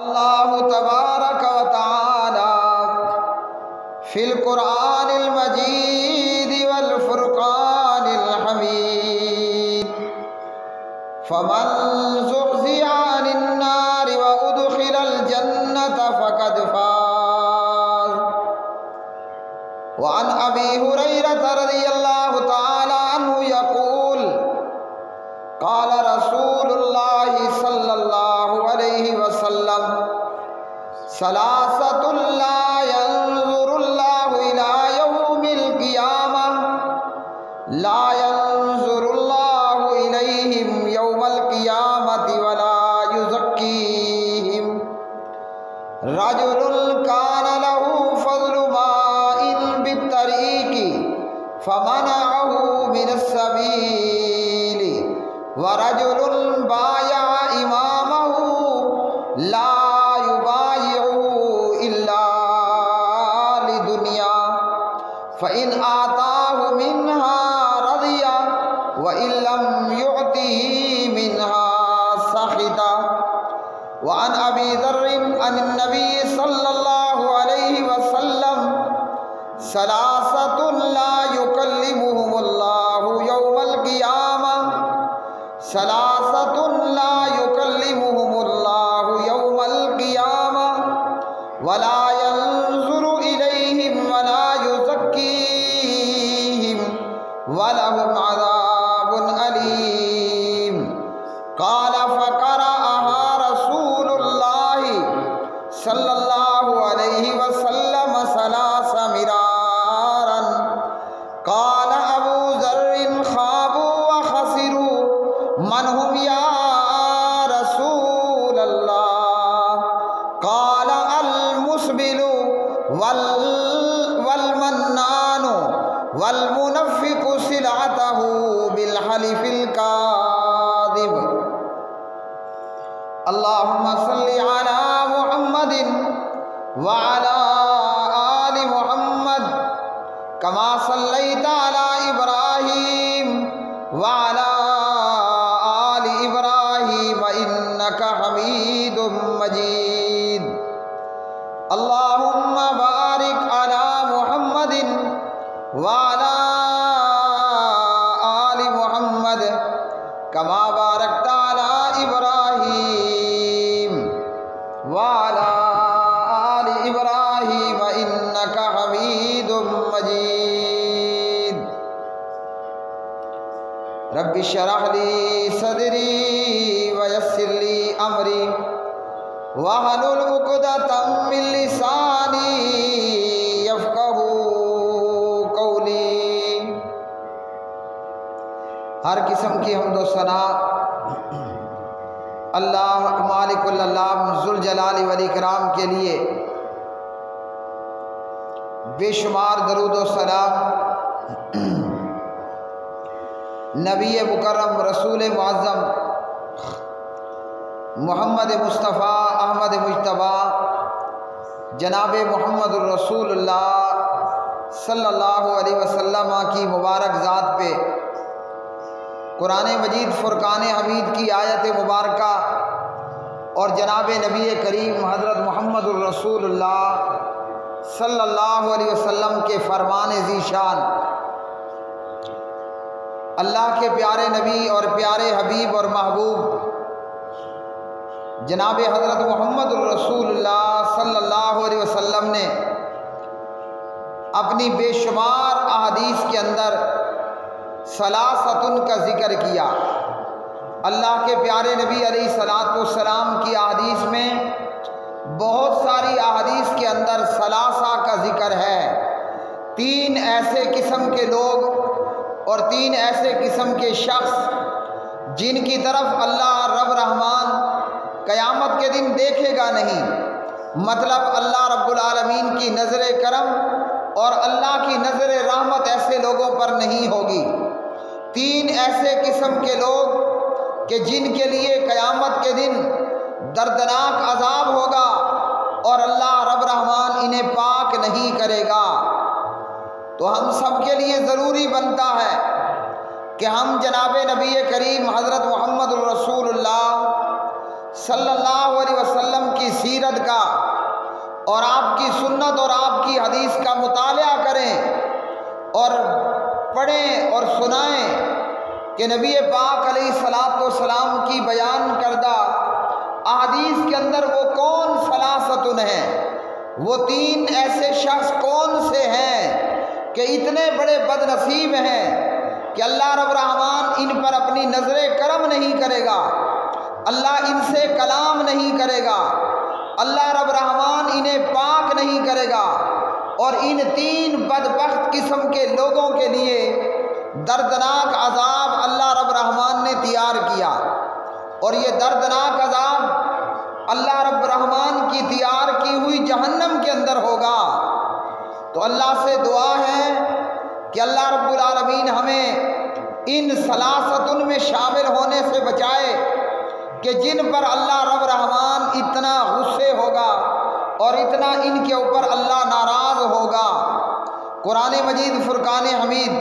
اللہ تبارک و تعالی فی القرآن المجید والفرقان الحمید فمن زحزح عن النار وادخل الجنة فقد فاز۔ وعن ابی ہریرہ رضی اللہ تعالی عنہ یقول قال رسول اللہ صلی اللہ علیہ وسلم ثلاثۃ لا ينظر اللہ الی یوم القیامہ لا ينظر اللہ الیہم یوم القیامۃ ولا یزکیہم رجل کان لہ فضل ماء بالطریق فمنعہ من السبیل ورجل بايع إمامه لا يبايع إلا لدنيا فإن آتاه منها رضي وإن لم يعطه منها سخط۔ وعن أبي ذر عن النبي صلى الله عليه وسلم ثلاثة لا يكلمهم الله يوم القيامة ثلاثة لا يكلمهم الله يوم القيامة ولا ينظر إليهم ولا يزكيهم ولهم عذاب أليم۔ قال فقرأها رسول الله صلى الله عليه وسلم ثلاث مرارا۔ قال أبو ذر خابوا وخسروا من هم یا رسول اللہ؟ قال المسبل والمنان والمنفق سلعته بالحلف الكاذب۔ اللهم صل على محمد وعلى آل محمد كما صليت على إبراهيم وعلى إنك حميد مجيد۔ اللهم بارك على محمد وعلى آل محمد كما باركت على إبراهيم وعلى آل إبراهيم إنك حميد مجيد۔ رب اشرح لي صدري ويسر لي امری واحلل عقدۃ من لسانی یفقہوا قولی۔ ہر قسم کی حمد و ثنا اللہ مالک العلام ذوالجلال والاکرام کے لیے، بے شمار درود و سلام نبی مکرم رسول معظم محمد مصطفیٰ احمد مجتبیٰ جناب محمد الرسول اللہ صلی اللہ علیہ وسلم کی مبارک ذات پہ، قرآن مجید فرقان حمید کی آیت مبارکہ اور جناب نبی کریم حضرت محمد الرسول اللہ صلی اللہ علیہ وسلم کے فرمان ذیشان، اللہ کے پیارے نبی اور پیارے حبیب اور محبوب جناب حضرت محمد الرسول اللہ صلی اللہ علیہ وسلم نے اپنی بے شمار احادیث کے اندر ثلاثۃ کا ذکر کیا۔ اللہ کے پیارے نبی علیہ الصلوۃ والسلام کی احادیث میں بہت ساری احادیث کے اندر ثلاثہ کا ذکر ہے۔ تین ایسے قسم کے لوگ اور تین ایسے قسم کے شخص جن کی طرف اللہ رب رحمان قیامت کے دن دیکھے گا نہیں، مطلب اللہ رب العالمین کی نظر کرم اور اللہ کی نظر رحمت ایسے لوگوں پر نہیں ہوگی۔ تین ایسے قسم کے لوگ کہ جن کے لیے قیامت کے دن دردناک عذاب ہوگا اور اللہ رب رحمان انہیں پاک نہیں کرے گا۔ تو ہم سب کے لیے ضروری بنتا ہے کہ ہم جناب نبی کریم حضرت محمد الرسول اللہ صلی اللہ علیہ وسلم کی سیرت شریعت کا اور آپ کی سنت اور آپ کی حدیث کا مطالعہ کریں اور پڑھیں اور سنائیں کہ نبی پاک علیہ الصلوۃ والسلام کی بیان کردہ احادیث کے اندر وہ کون ثلاثتن ہیں، وہ تین ایسے شخص کون سے ہیں کہ اتنے بڑے بد نصیب ہیں کہ اللہ رب الرحمن ان پر اپنی نظر کرم نہیں کرے گا، اللہ ان سے کلام نہیں کرے گا، اللہ رب الرحمن انہیں پاک نہیں کرے گا، اور ان تین بدبخت قسم کے لوگوں کے لیے دردناک عذاب اللہ رب الرحمن نے تیار کیا، اور یہ دردناک عذاب اللہ رب الرحمن کی تیار کی ہوئی جہنم کے اندر ہوگا۔ تو اللہ سے دعا ہے کہ اللہ رب العالمین ہمیں ان ثلاثتن میں شامل ہونے سے بچائے کہ جن پر اللہ رب الرحمن اتنا غصے ہوگا اور اتنا ان کے اوپر اللہ ناراض ہوگا۔ قرآن مجید فرقان حمید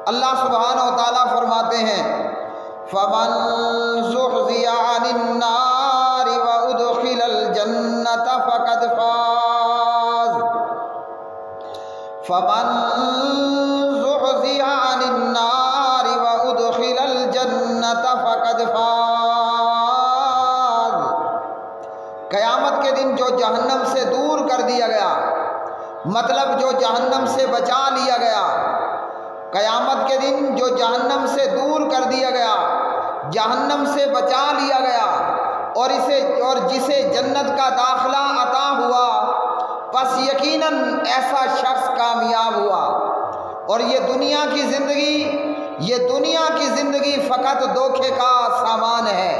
اللہ سبحانہ و تعالیٰ فرماتے ہیں فَمَن زُحْزِحَ عَنِ النَّارِ وَأُدْخِلَ الْجَنَّةَ فَقَدْ فَازَ فَمَن زُحْزِحَ عَنِ النَّارِ وَأُدْخِلَ الْجَنَّةَ فَقَدْ فَازَ۔ قیامت کے دن جو جہنم سے دور کر دیا گیا، مطلب جو جہنم سے بچا لیا گیا، قیامت کے دن جو جہنم سے دور کر دیا گیا، جہنم سے بچا لیا گیا اور جسے جنت کا داخلہ عطا ہوا، پس یقیناً ایسا شخص کامیاب ہوا۔ اور یہ دنیا کی زندگی فقط دھوکے کا سامان ہے۔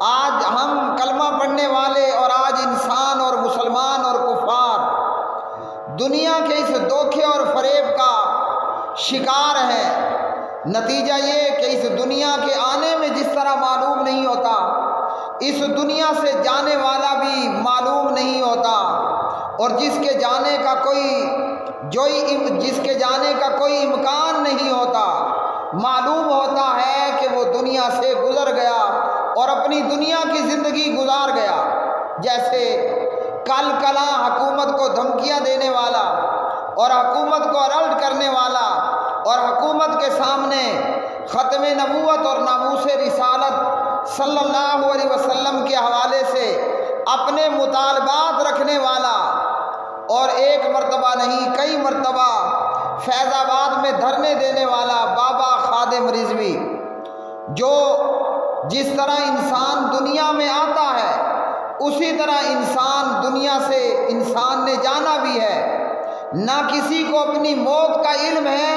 آج ہم کلمہ پڑھنے والے اور آج انسان اور مسلمان اور کفار دنیا کے اس دھوکے اور فریب کا شکار ہیں۔ نتیجہ یہ کہ اس دنیا کے آنے میں جس طرح معلوم نہیں ہوتا، اس دنیا سے جانے والا بھی معلوم نہیں ہوتا، اور جس کے جانے کا کوئی امکان نہیں ہوتا، معلوم ہوتا ہے کہ وہ دنیا سے گزر گیا اور اپنی دنیا کی زندگی گزار گیا۔ جیسے کل کلا حکومت کو دھمکیاں دینے والا اور حکومت کو الرٹ کرنے والا اور حکومت کے سامنے ختم نبوت اور ناموس رسالت صلی اللہ علیہ وسلم کے حوالے سے اپنے مطالبات رکھنے والا، اور ایک مرتبہ نہیں کئی مرتبہ فیض آباد میں دھرنے دینے والا بابا خادم رضوی، جو جس طرح انسان دنیا میں آتا ہے اسی طرح انسان نے جانا بھی ہے۔ نہ کسی کو اپنی موت کا علم ہے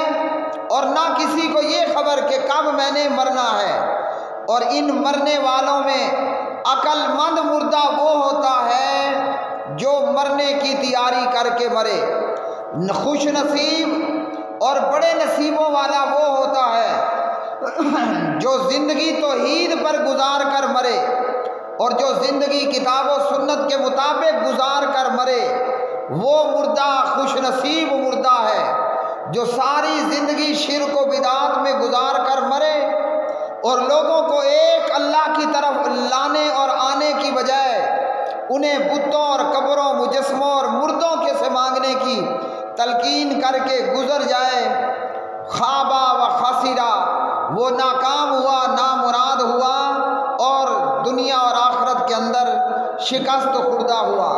اور نہ کسی کو یہ خبر کہ کب میں نے مرنا ہے، اور ان مرنے والوں میں عقل مند مردہ وہ ہوتا ہے جو مرنے کی تیاری کر کے مرے، خوش نصیب اور بڑے نصیبوں والا وہ ہوتا ہے جو زندگی توحید پر گزار کر مرے، اور جو زندگی کتاب و سنت کے مطابق گزار کر مرے وہ مردہ خوش نصیب مردہ ہے، جو ساری زندگی شرک و بدعات میں گزار کر مرے اور لوگوں کو ایک اللہ کی طرف لانے اور آنے کی بجائے انہیں بتوں اور قبروں مجسموں اور مردوں کے سے مانگنے کی تلقین کر کے گزر جائے۔ خوابہ و خاسرہ، وہ ناکام ہوا، نامراد ہوا اور دنیا اور آخرت کے اندر شکست خوردہ ہوا۔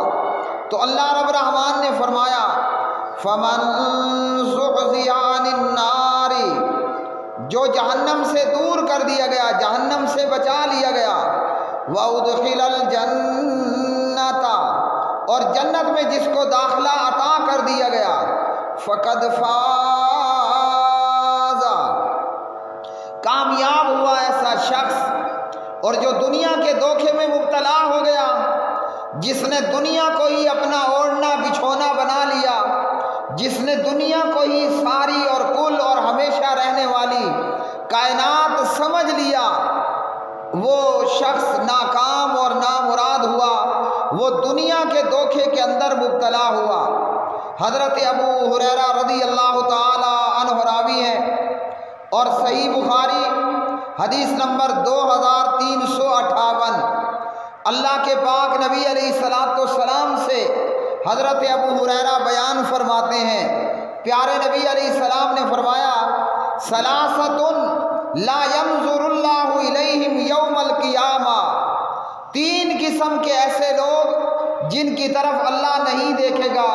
تو اللہ رب الرحمن نے فرمایا فَمَن زُحْزِحَ عَنِ النَّارِ، جو جہنم سے دور کر دیا گیا، جہنم سے بچا لیا گیا، وَأُدْخِلَ الْجَنَّةَ، اور جنت میں جس کو داخلہ عطا کر دیا گیا، فَقَدْ فَازَ، کامیاب ہوا ایسا شخص۔ اور جو دنیا کے دھوکے میں مبتلا ہو گیا، جس نے دنیا کو ہی اپنا اوڑھنا بچھونا بنا لیا، جس نے دنیا کو ہی ساری اور کل اور ہمیشہ رہنے والی کائنات سمجھ لیا، وہ شخص ناکام اور نامراد ہوا، وہ دنیا کے دھوکے کے اندر مبتلا ہوا۔ حضرت ابو ہریرہ رضی اللہ تعالی عنہ راوی ہیں، اور صحیح بخاری حدیث نمبر 2358، اللہ کے پاک نبی علیہ الصلوۃ والسلام سے حضرت ابو ہریرہ بیان فرماتے ہیں، پیارے نبی علیہ السلام نے فرمایا ثلاثۃ لا ينظر اللہ الیہم یوم القیامہ، تین قسم کے ایسے لوگ جن کی طرف اللہ نہیں دیکھے گا،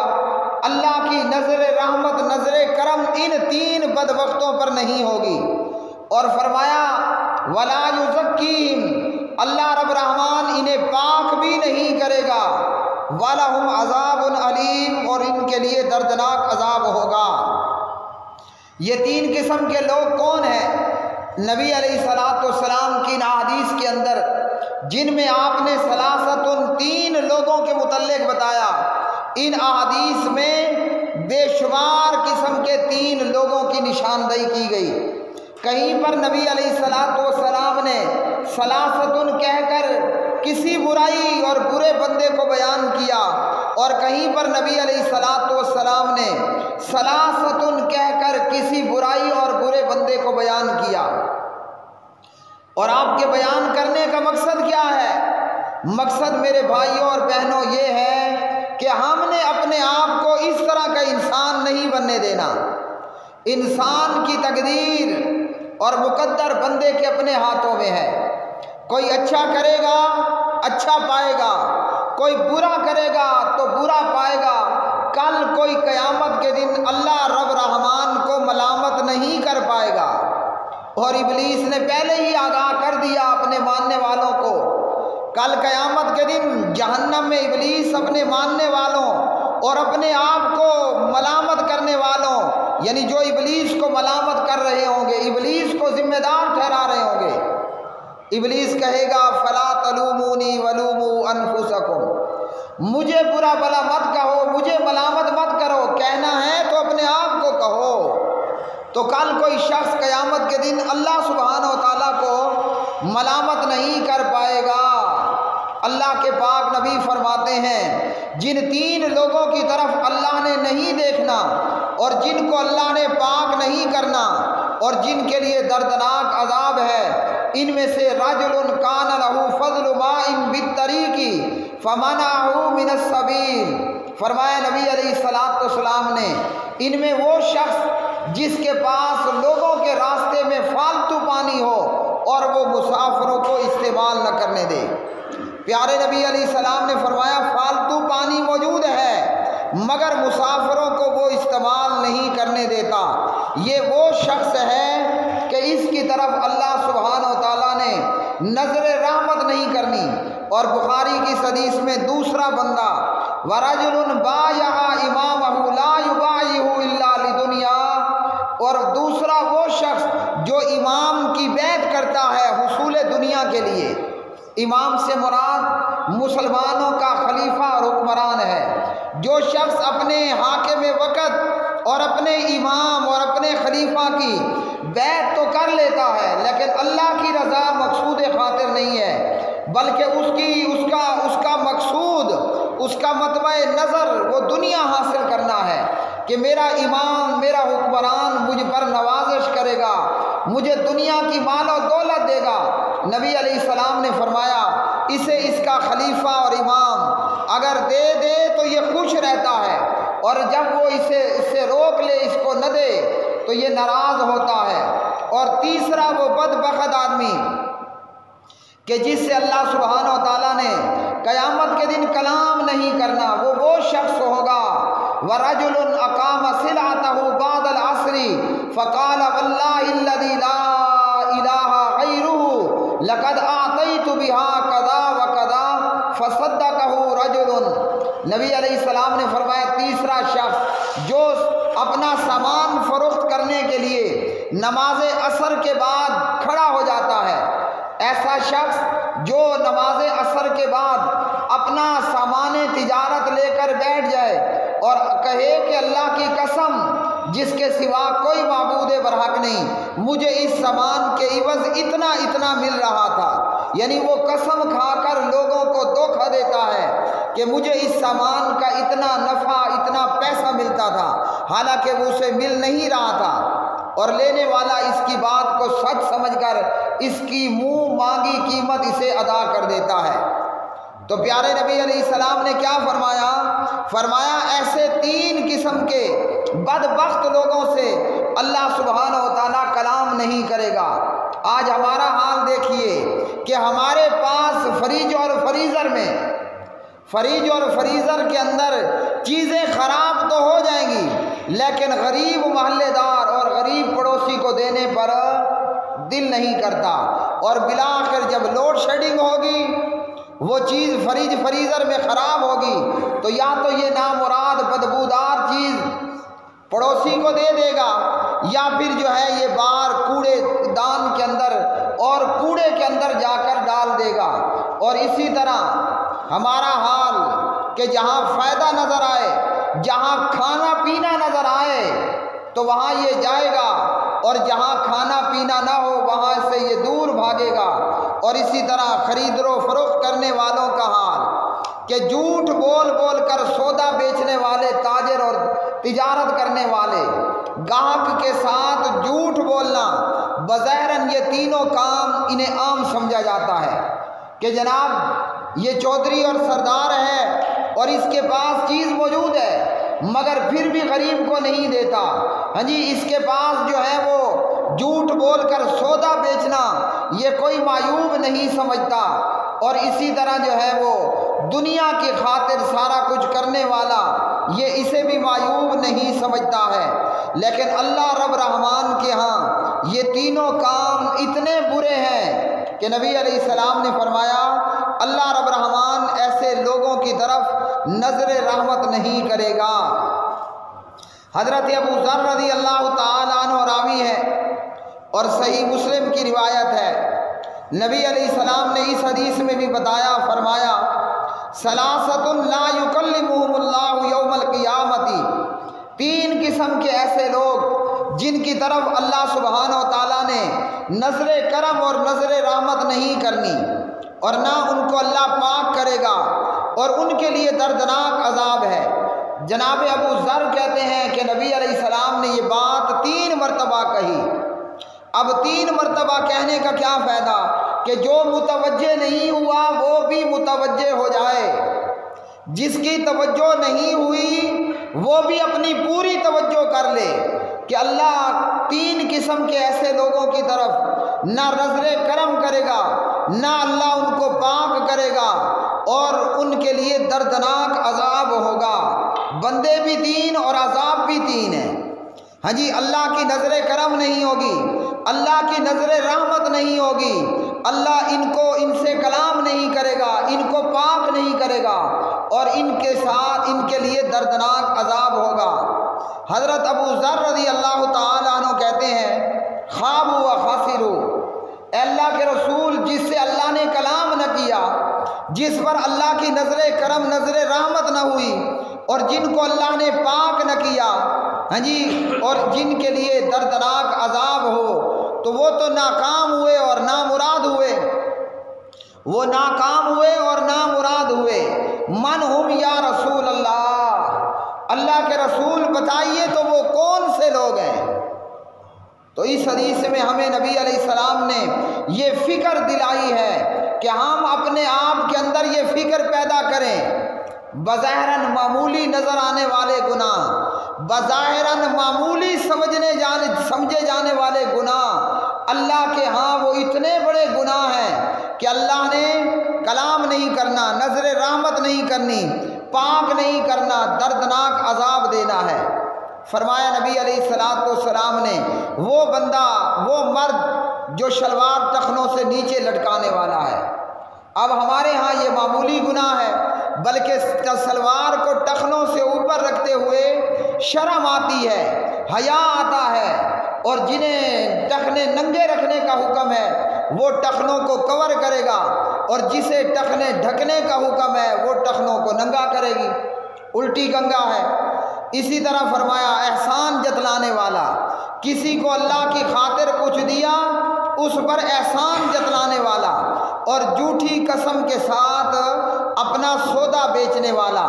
اللہ کی نظر رحمت نظر کرم ان تین بدبختوں پر نہیں ہوگی۔ اور فرمایا ولا یزکیہم، اللہ رب رحمان انہیں پاک بھی نہیں کرے گا، وَلَهُمْ عَذَابٌ علیم، اور ان کے لیے دردناک عذاب ہوگا۔ یہ تین قسم کے لوگ کون ہیں؟ نبی علیہ الصلوۃ والسلام کی احادیث کے اندر جن میں آپ نے ثلاثۃ تین لوگوں کے متعلق بتایا، ان احادیث میں بے شمار قسم کے تین لوگوں کی نشاندہی کی گئی۔ کہیں پر نبی علیہ الصلوۃ والسلام نے ثلاثۃ کہہ کر کسی برائی اور برے بندے کو بیان کیا، اور کہیں پر نبی علیہ الصلوۃ والسلام نے ثلاثۃ کہہ کر کسی برائی اور برے بندے کو بیان کیا۔ اور آپ کے بیان کرنے کا مقصد کیا ہے؟ مقصد میرے بھائیوں اور بہنوں یہ ہے کہ ہم نے اپنے آپ کو اس طرح کا انسان نہیں بننے دینا۔ انسان کی تقدیر اور مقدر بندے کے اپنے ہاتھوں میں ہے۔ کوئی اچھا کرے گا اچھا پائے گا، کوئی برا کرے گا تو برا پائے گا۔ کل کوئی قیامت کے دن اللہ رب رحمان کو ملامت نہیں کر پائے گا۔ اور ابلیس نے پہلے ہی آگاہ کر دیا اپنے ماننے والوں کو، کل قیامت کے دن جہنم میں ابلیس اپنے ماننے والوں اور اپنے آپ کو ملامت کرنے والوں، یعنی جو ابلیس کو ملامت کر رہے ہوں گے، ابلیس کو ذمہ دار ٹھہرا رہے ہوں گے، ابلیس کہے گا فلا تلومونی ولوموا انفسکم، مجھے برا بلا مت کہو، مجھے ملامت مت کرو، کہنا ہے تو اپنے آپ کو کہو۔ تو کل کوئی شخص قیامت کے دن اللہ سبحانہ و تعالیٰ کو ملامت نہیں کر پائے گا۔ اللہ کے پاک نبی فرماتے ہیں جن تین لوگوں کی طرف اللہ نے نہیں دیکھنا اور جن کو اللہ نے پاک نہیں کرنا اور جن کے لیے دردناک عذاب ہے، ان میں سے رجل کان لہ فضل ماء بالطریق فمنعہ من السبیل، فرمایا نبی علیہ الصلوۃ والسلام نے ان میں وہ شخص جس کے پاس لوگوں کے راستے میں فالتو پانی ہو اور وہ مسافروں کو استعمال نہ کرنے دے۔ پیارے نبی علیہ السلام نے فرمایا فالتو پانی موجود ہے مگر مسافروں کو وہ استعمال نہیں کرنے دیتا۔ یہ وہ شخص ہے کہ اس کی طرف اللہ سبحانہ و تعالیٰ نے نظر رحمت نہیں کرنی۔ اور بخاری کی حدیث میں دوسرا بندہ وَرَجُلٌ بَایَعَ إِمَامَهُ لَا يُبَایِعُهُ إِلَّا لِدُنْیَا، اور دوسرا وہ شخص جو امام کی بیعت کرتا ہے حصول دنیا کے لیے۔ امام سے مراد مسلمانوں کا خلیفہ اور حکمران ہے۔ جو شخص اپنے حاکم وقت اور اپنے امام اور اپنے خلیفہ کی بیعت تو کر لیتا ہے لیکن اللہ کی رضا مقصود خاطر نہیں ہے، بلکہ اس کا مقصود، اس کا مطمع نظر وہ دنیا حاصل کرنا ہے کہ میرا امام میرا حکمران مجھ پر نوازش کرے گا، مجھے دنیا کی مال و دولت دے گا۔ نبی علیہ السلام نے فرمایا اسے اس کا خلیفہ اور امام اگر دے دے تو یہ خوش رہتا ہے، اور جب وہ اس سے روک لے، اس کو نہ دے تو یہ ناراض ہوتا ہے۔ اور تیسرا وہ بدبخت آدمی کہ جس سے اللہ سبحانہ و تعالیٰ نے قیامت کے دن کلام نہیں کرنا، وہ شخص ہوگا وَرَجُلٌ أَقَامَ صِلْعَتَهُ بَعْدَ الْعَصْرِ فَقَالَ وَاللَّهِ الَّذِي لَا إِلَٰهَ غَيْرُهُ لَقَدْ أَعْطَيْتُ بِهَا كَذَا وَكَذَا فَصَدَّقَهُ رَجُلٌ۔ نبی علیہ السلام نے فرمایا تیسرا شخص جو اپنا سامان فروخت کرنے کے لیے نماز عصر کے بعد کھڑا ہو جاتا ہے، ایسا شخص جو نماز عصر کے بعد اپنا سامان تجارت لے کر بیٹھ جائے اور کہے کہ اللہ کی قسم جس کے سوا کوئی معبود برحق نہیں، مجھے اس سامان کے عوض اتنا اتنا مل رہا تھا، یعنی وہ قسم کھا کر لوگوں کو دھوکہ دیتا ہے کہ مجھے اس سامان کا اتنا نفع اتنا پیسہ ملتا تھا، حالانکہ وہ اسے مل نہیں رہا تھا، اور لینے والا اس کی بات کو سچ سمجھ کر اس کی منہ مانگی قیمت اسے ادا کر دیتا ہے۔ تو پیارے نبی علیہ السلام نے کیا فرمایا؟ فرمایا ایسے 3 قسم کے بدبخت لوگوں سے اللہ سبحانہ و تعالیٰ کلام نہیں کرے گا۔ آج ہمارا حال دیکھیے کہ ہمارے پاس فریج اور فریزر کے اندر چیزیں خراب تو ہو جائیں گی، لیکن غریب محلے دار اور غریب پڑوسی کو دینے پر دل نہیں کرتا، اور بالآخر جب لوڈ شیڈنگ ہوگی وہ چیز فریزر میں خراب ہوگی تو یا تو یہ نامراد بدبودار چیز پڑوسی کو دے دے گا، یا پھر جو ہے یہ باہر کوڑے دان کے اندر اور کوڑے کے اندر جا کر ڈال دے گا۔ اور اسی طرح ہمارا حال کہ جہاں فائدہ نظر آئے، جہاں کھانا پینا نظر آئے تو وہاں یہ جائے گا، اور جہاں کھانا پینا نہ ہو وہاں سے یہ دور بھاگے گا۔ اور اسی طرح خرید و فروخت کرنے والوں کا حال کہ جھوٹ بول بول کر سودا بیچنے والے تاجر اور تجارت کرنے والے، گاہک کے ساتھ جھوٹ بولنا، بظاہراً یہ تینوں کام انہیں عام سمجھا جاتا ہے کہ جناب یہ چودھری اور سردار ہے اور اس کے پاس چیز موجود ہے مگر پھر بھی غریب کو نہیں دیتا، ہاں جی اس کے پاس جو ہے وہ جھوٹ بول کر سودا بیچنا یہ کوئی معیوب نہیں سمجھتا، اور اسی طرح جو ہے وہ دنیا کی خاطر سارا کچھ کرنے والا یہ اسے بھی معیوب نہیں سمجھتا ہے۔ لیکن اللہ رب رحمان کے ہاں یہ تینوں کام اتنے برے ہیں کہ نبی علیہ السلام نے فرمایا اللہ رب رحمان ایسے لوگوں کی طرف نظر رحمت نہیں کرے گا۔ حضرت ابو ذر رضی اللہ تعالیٰ عنہ راوی ہے اور صحیح مسلم کی روایت ہے، نبی علیہ السلام نے اس حدیث میں بھی بتایا، فرمایا ثلاثۃ لا یکلمہم اللہ یوم القیامۃ، 3 قسم کے ایسے لوگ جن کی طرف اللہ سبحانہ و تعالیٰ نے نظر کرم اور نظر رحمت نہیں کرنی، اور نہ ان کو اللہ پاک کرے گا، اور ان کے لیے دردناک عذاب ہے۔ جناب ابو ذر کہتے ہیں کہ نبی علیہ السلام نے یہ بات 3 مرتبہ کہی۔ اب 3 مرتبہ کہنے کا کیا فائدہ کہ جو متوجہ نہیں ہوا وہ بھی متوجہ ہو جائے، جس کی توجہ نہیں ہوئی وہ بھی اپنی پوری توجہ کر لے کہ اللہ 3 قسم کے ایسے لوگوں کی طرف نہ نظر کرم کرے گا، نہ اللہ ان کو پاک کرے گا، اور ان کے لیے دردناک عذاب ہوگا۔ بندے بھی 3 اور عذاب بھی 3 ہیں۔ ہاں جی اللہ کی نظر کرم نہیں ہوگی، اللہ کی نظر رحمت نہیں ہوگی، اللہ ان سے کلام نہیں کرے گا، ان کو پاک نہیں کرے گا، اور ان کے ساتھ ان کے لیے دردناک عذاب ہوگا۔ حضرت ابو ذر رضی اللہ تعالیٰ عنہ کہتے ہیں خوابوا و خاسروا، اے اللہ کے رسول جس سے اللہ نے کلام نہ کیا، جس پر اللہ کی نظر کرم نظر رحمت نہ ہوئی، اور جن کو اللہ نے پاک نہ کیا، ہاں جی اور جن کے لیے دردناک عذاب ہو، تو وہ تو ناکام ہوئے اور نامراد ہوئے، وہ ناکام ہوئے اور نامراد ہوئے۔ من ہم یا رسول اللہ، اللہ کے رسول بتائیے تو وہ کون سے لوگ ہیں؟ تو اس حدیث میں ہمیں نبی علیہ السلام نے یہ فکر دلائی ہے کہ ہم اپنے آپ کے اندر یہ فکر پیدا کریں۔ بظاہراً معمولی نظر آنے والے گناہ، بظاہراً معمولی سمجھے جانے والے گناہ، اللہ کے ہاں وہ اتنے بڑے گناہ ہیں کہ اللہ نے کلام نہیں کرنا، نظر رحمت نہیں کرنی، پاک نہیں کرنا، دردناک عذاب دینا ہے۔ فرمایا نبی علیہ السلام نے وہ بندہ، وہ مرد جو شلوار ٹخنوں سے نیچے لٹکانے والا ہے۔ اب ہمارے ہاں یہ معمولی گناہ ہے، بلکہ سلوار کو ٹخنوں سے اوپر رکھتے ہوئے شرم آتی ہے، حیا آتا ہے، اور جنہیں ٹخنے ننگے رکھنے کا حکم ہے وہ ٹخنوں کو کور کرے گا، اور جسے ٹخنے ڈھکنے کا حکم ہے وہ ٹخنوں کو ننگا کرے گی، الٹی گنگا ہے۔ اسی طرح فرمایا احسان جتلانے والا، کسی کو اللہ کی خاطر کچھ دیا اس پر احسان جتلانے والا، اور جھوٹی قسم کے ساتھ اپنا سودا بیچنے والا،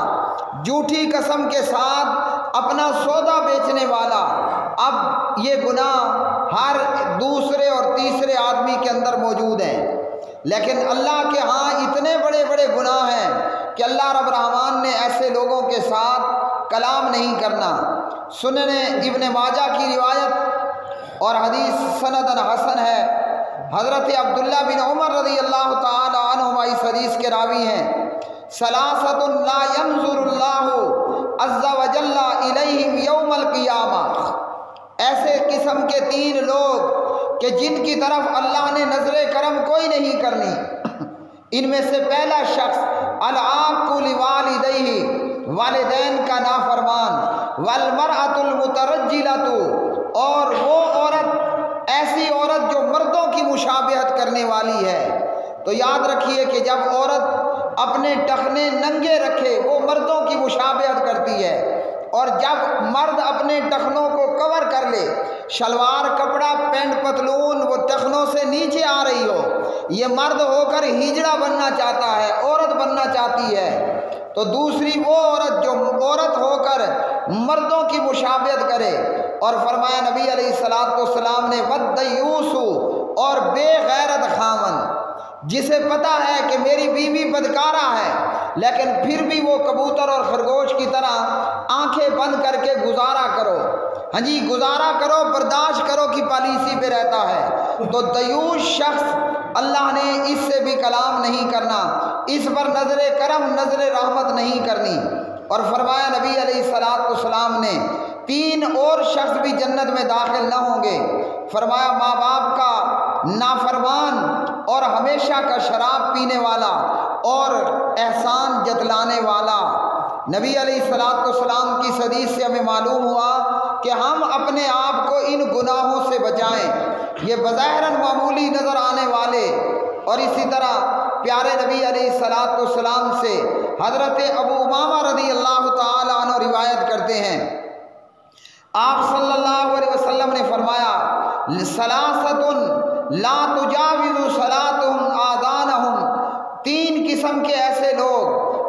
جھوٹی قسم کے ساتھ اپنا سودا بیچنے والا۔ اب یہ گناہ ہر دوسرے اور تیسرے آدمی کے اندر موجود ہیں، لیکن اللہ کے ہاں اتنے بڑے بڑے گناہ ہیں کہ اللہ رب الرحمن نے ایسے لوگوں کے ساتھ کلام نہیں کرنا۔ سنن ابن ماجہ کی روایت اور حدیث سندن حسن ہے، حضرت عبداللہ بن عمر رضی اللہ تعالی عنہما اس حدیث کے راوی ہیں۔ ثلاثۃ لا ينظر اللہ عز وجل الیہم یوم القیامہ، ایسے قسم کے 3 لوگ کہ جن کی طرف اللہ نے نظر کرم کوئی نہیں کرنی۔ ان میں سے پہلا شخص العاق لوالدیہ، والدین کا نافرمان، والمرأۃ المترجلۃ، اور وہ عورت، ایسی عورت جو مردوں کی مشابہت کرنے والی ہے۔ تو یاد رکھیے کہ جب عورت اپنے ٹخنے ننگے رکھے وہ مردوں کی مشابہت کرتی ہے، اور جب مرد اپنے ٹخنوں کو کور کر لے، شلوار کپڑا پینٹ پتلون وہ ٹخنوں سے نیچے آ رہی ہو، یہ مرد ہو کر ہجڑا بننا چاہتا ہے، عورت بننا چاہتی ہے، تو دوسری وہ عورت جو عورت ہو کر مردوں کی مشابہت کرے۔ اور فرمایا نبی علیہ السلام نے وَالدَّیُّوسُ، اور بے غیرت خامن، جسے پتہ ہے کہ میری بیوی بدکارہ ہے لیکن پھر بھی وہ کبوتر اور خرگوش کی طرح آنکھیں بند کر کے گزارا کرو، ہاں جی گزارا کرو، برداشت کرو کی پالیسی پہ رہتا ہے، تو دیوس شخص اللہ نے اس سے بھی کلام نہیں کرنا، اس پر نظر کرم نظر رحمت نہیں کرنی۔ اور فرمایا نبی علیہ السلام نے 3 اور شخص بھی جنت میں داخل نہ ہوں گے۔ فرمایا ماں باپ کا نافرمان، اور ہمیشہ کا شراب پینے والا، اور احسان جتلانے والا۔ نبی علیہ السلام کی حدیث سے ہمیں معلوم ہوا کہ ہم اپنے آپ کو ان گناہوں سے بچائیں، یہ بظاہراً معمولی نظر آنے والے۔ اور اسی طرح پیارے نبی علیہ السلام سے حضرت ابو امامہ رضی اللہ تعالی عنہ روایت کرتے ہیں، آپ صلی اللہ علیہ وسلم نے فرمایا ثلاثۃ لا تجاوز صلاتهم آذانهم، 3 قسم کے ایسے لوگ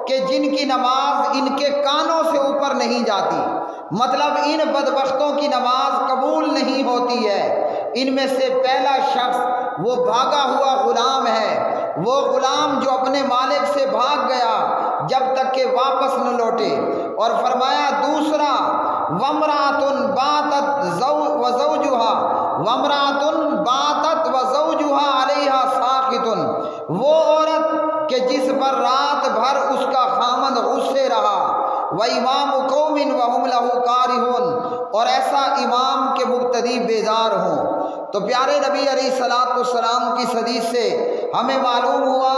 کہ جن کی نماز ان کے کانوں سے اوپر نہیں جاتی، مطلب ان بدبختوں کی نماز قبول نہیں ہوتی ہے۔ ان میں سے پہلا شخص وہ بھاگا ہوا غلام ہے، وہ غلام جو اپنے مالک سے بھاگ گیا جب تک کہ واپس نہ لوٹے۔ اور فرمایا دوسرا وامرأۃ باتت وزوجها علیہا ساخط، وہ عورت کہ جس پر رات بھر اس کا خامند غصے رہا، وامام قوم وهم له کارہون، اور ایسا امام کے مقتدی بیزار ہوں۔ تو پیارے نبی علیہ السلام کی حدیث سے ہمیں معلوم ہوا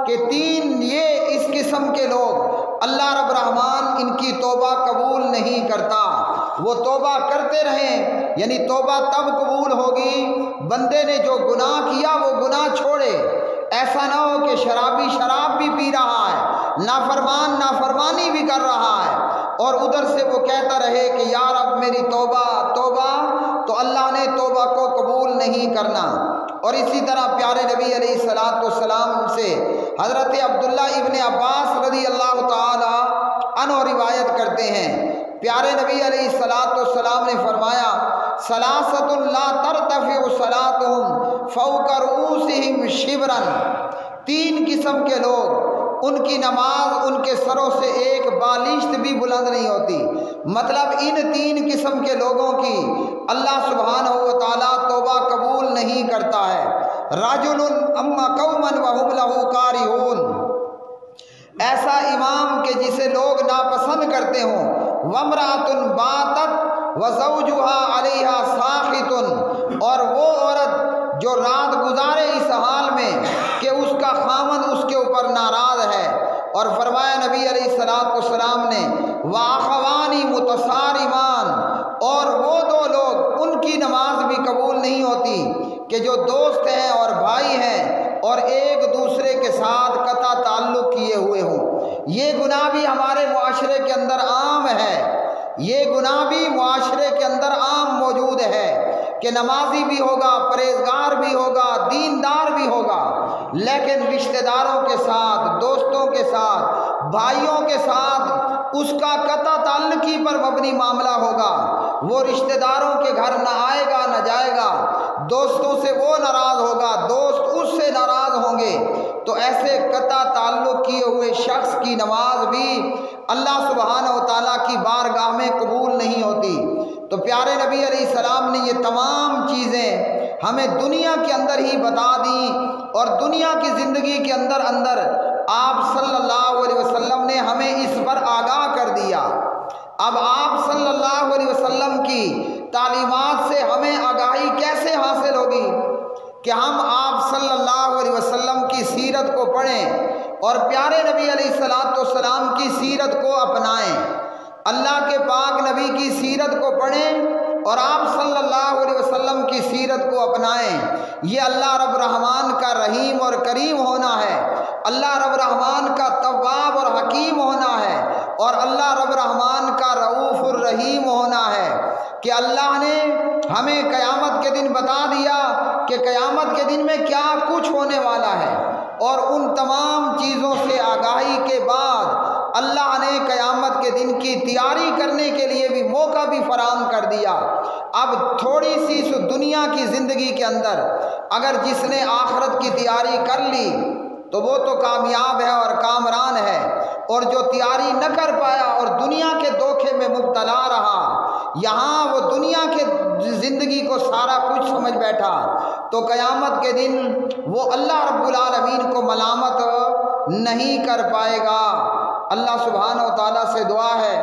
کہ 3 یہ اس قسم کے لوگ اللہ رب الرحمن ان کی توبہ قبول نہیں کرتا۔ وہ توبہ کرتے رہیں، یعنی توبہ تب قبول ہوگی بندے نے جو گناہ کیا وہ گناہ چھوڑے۔ ایسا نہ ہو کہ شرابی شراب بھی پی رہا ہے، نافرمان نافرمانی بھی کر رہا ہے، اور ادھر سے وہ کہتا رہے کہ یا رب میری توبہ توبہ، تو اللہ نے توبہ کو قبول نہیں کرنا۔ اور اسی طرح پیارے نبی علیہ السلام سے حضرت عبداللہ ابن عباس رضی اللہ تعالی عنہ روایت کرتے ہیں، پیارے نبی علیہ السلام نے فرمایا ثلاثۃ لا ترتفع صلاتهم فوق رؤوسهم شبرا، 3 قسم کے لوگ ان کی نماز ان کے سروں سے ایک بالشت بھی بلند نہیں ہوتی، مطلب ان 3 قسم کے لوگوں کی اللہ سبحانہ و تعالیٰ توبہ قبول نہیں کرتا ہے۔ رجل اما قوما وهم له کارہون، ایسا امام کہ جسے لوگ ناپسند کرتے ہوں، وامرأۃ باتت وزوجها علیہا ساخط، اور وہ عورت جو رات گزارے اس حال میں کہ اس کا خامند اس کے اوپر ناراض ہے۔ اور فرمایا نبی علیہ السلام نے واخوانی متصارمان، اور وہ 2 لوگ ان کی نماز بھی قبول نہیں ہوتی کہ جو دوست ہیں اور بھائی ہیں اور ایک دوسرے کے ساتھ قطع تعلق کیے ہوئے ہوں۔ یہ گناہ بھی ہمارے معاشرے کے اندر عام ہے، یہ گناہ بھی معاشرے کے اندر عام موجود ہے کہ نمازی بھی ہوگا، پرہیزگار بھی ہوگا، دیندار بھی ہوگا، لیکن رشتہ داروں کے ساتھ، دوستوں کے ساتھ، بھائیوں کے ساتھ اس کا قطع تعلقی پر مبنی معاملہ ہوگا، وہ رشتہ داروں کے گھر نہ آئے گا نہ جائے گا، دوستوں سے وہ ناراض ہوگا، دوست اس سے ناراض ہوں گے، تو ایسے قطع تعلق کیے ہوئے شخص کی نماز بھی اللہ سبحانہ و تعالیٰ کی بارگاہ میں قبول نہیں ہوتی۔ تو پیارے نبی علیہ السلام نے یہ تمام چیزیں ہمیں دنیا کے اندر ہی بتا دیں، اور دنیا کی زندگی کے اندر آپ صلی اللہ علیہ وسلم نے ہمیں اس پر آگاہ کر دیا۔ اب آپ صلی اللہ علیہ وسلم کی تعلیمات سے ہمیں آگاہی کیسے حاصل ہوگی کہ ہم آپ صلی اللہ علیہ وسلم کی سیرت کو پڑھیں اور پیارے نبی علیہ السلام کی سیرت کو اپنائیں، اللہ کے پاک نبی کی سیرت کو پڑھیں اور آپ صلی اللہ علیہ وسلم کی سیرت کو اپنائیں۔ یہ اللہ رب الرحمن کا رحیم اور کریم ہونا ہے، اللہ رب الرحمن کا تواب اور حکیم ہونا ہے، اور اللہ رب الرحمن کا رؤوف الرحیم ہونا ہے کہ اللہ نے ہمیں قیامت کے دن بتا دیا کہ قیامت کے دن میں کیا کچھ ہونے والا ہے، اور ان تمام چیزوں سے آگاہی کے بعد اللہ نے قیامت کے دن کی تیاری کرنے کے لیے بھی موقع بھی فراہم کر دیا۔ اب تھوڑی سی دنیا کی زندگی کے اندر اگر جس نے آخرت کی تیاری کر لی تو وہ تو کامیاب ہے اور کامران ہے، اور جو تیاری نہ کر پایا اور دنیا کے دھوکے میں مبتلا رہا، یہاں وہ دنیا کے زندگی کو سارا کچھ سمجھ بیٹھا، تو قیامت کے دن وہ اللہ رب العالمین کو ملامت نہیں کر پائے گا۔ اللہ سبحانہ و تعالیٰ سے دعا ہے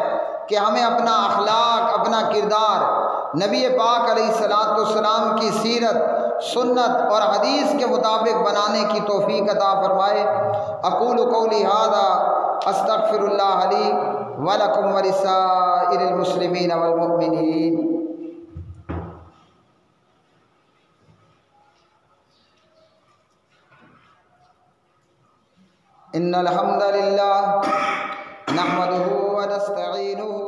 کہ ہمیں اپنا اخلاق، اپنا کردار نبی پاک علیہ السلام کی سیرت، سنت اور حدیث کے مطابق بنانے کی توفیق عطا فرمائے۔ اقول قولی ھذا استغفر اللہ لی ولکم ولسائر المسلمین والمؤمنین۔ ان الحمد للہ نحمده ونستعینه